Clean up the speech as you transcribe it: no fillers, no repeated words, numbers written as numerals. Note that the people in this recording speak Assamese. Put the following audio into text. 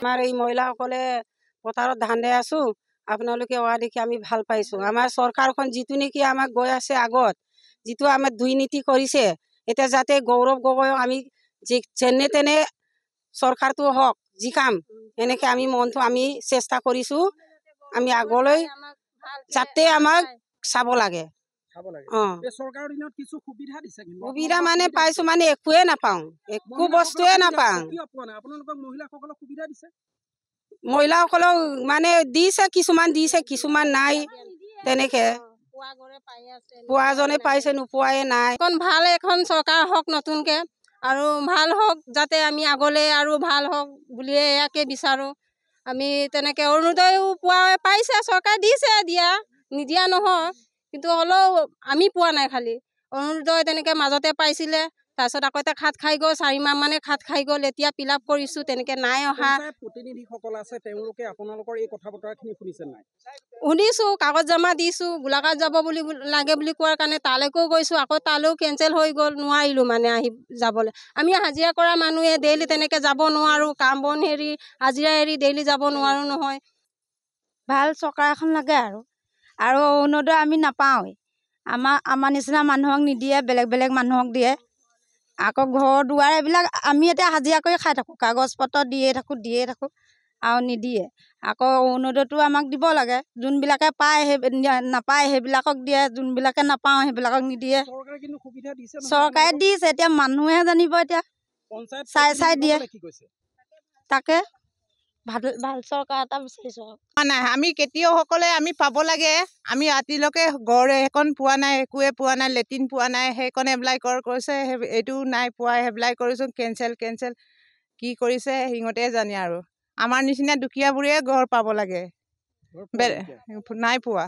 আমাৰ এই মহিলাসকলে পথাৰত ধান দি আছো আপোনালোকে অহা দেখি আমি ভাল পাইছো আমাৰ চৰকাৰখন যিটো নেকি আমাক গৈ আছে আগত যিটো আমাৰ দুৰ্নীতি কৰিছে এতিয়া যাতে গৌৰৱ গগৈক আমি যেনে তেনে চৰকাৰটো হওক যি কাম এনেকে আমি মনটো আমি চেষ্টা কৰিছো আমি আগলৈ যাতে আমাক চাব লাগে চৰকাৰৰ দিনত কিছু সুবিধা দিছে সুবিধা মানে পাইছো মানে একোৱে নাপাওঁ একো বস্তুৱে নাপাওঁ আপোনালোকক মহিলাসকলক সুবিধা দিছে মহিলাসকলক মানে দিছে কিছুমান নাই তেনেকে পোৱাজনে পাইছে নোপোৱাই নাই এখন ভাল এখন চৰকাৰ হওক নতুনকে আৰু ভাল হওক যাতে আমি আগলৈ আৰু ভাল হওক বুলিয়ে ইয়াকে বিচাৰোঁ আমি তেনেকে অৰুণোদয়ো পাইছে চৰকাৰে দিছে দিয়া নিদিয়া নহয় কিন্তু হ'লেও আমি পোৱা নাই খালি অৰুণোদয় তেনেকে মাজতে পাইছিলে তাৰপিছত আকৌ এটা খাত খাই গ'ল 4 মাহ মানে খাত খাই গ'ল এতিয়া ফিল আপ কৰিছোঁ তেনেকে নাই অহা প্ৰতিনিধিসকল আছে তেওঁলোকে আপোনালোকৰ এই কথা বতৰাখিনি শুনিছে নাই শুনিছোঁ কাগজ জমা দিছোঁ গোলাঘাট যাব বুলি লাগে বুলি কোৱাৰ কাৰণে তালৈকেও গৈছোঁ আকৌ তালৈও কেঞ্চেল হৈ গ'ল নোৱাৰিলোঁ মানে আহি যাবলৈ আমি হাজিৰা কৰা মানুহে ডেইলি তেনেকৈ যাব নোৱাৰোঁ কাম বন হেৰি হাজিৰা এৰি ডেইলি যাব নোৱাৰোঁ নহয় ভাল চৰকাৰ এখন লাগে আৰু অৰুণোদয় আমি নাপাওঁৱেই আমাৰ নিচিনা মানুহক নিদিয়ে বেলেগ মানুহক দিয়ে আকৌ ঘৰ দুৱাৰ এইবিলাক আমি এতিয়া হাজিৰা কৰি খাই থাকোঁ কাগজ পত্ৰ দিয়ে থাকোঁ আৰু নিদিয়ে আকৌ অৰুণোদয়টো আমাক দিব লাগে যোনবিলাকে পায় নাপায় সেইবিলাকক দিয়ে যোনবিলাকে নাপাওঁ সেইবিলাকক নিদিয়ে চৰকাৰে দিছে এতিয়া মানুহে জানিব এতিয়া চাই দিয়ে তাকে ভাল চৰকাৰ এটা বিচাৰিছোঁ নাই আমি খেতিয়কসকলে আমি পাব লাগে আমি ৰাতিলৈকে গড় এখন পোৱা নাই একোৱে পোৱা নাই লেট্ৰিন পোৱা নাই সেইখন এপ্লাই কৰিছে এইটো নাই পোৱা এপ্লাই কৰিছোঁ কেঞ্চেল কি কৰিছে সিহঁতে জানে আৰু আমাৰ নিচিনা দুখীয়াবোৰে ঘৰ পাব লাগে নাই পোৱা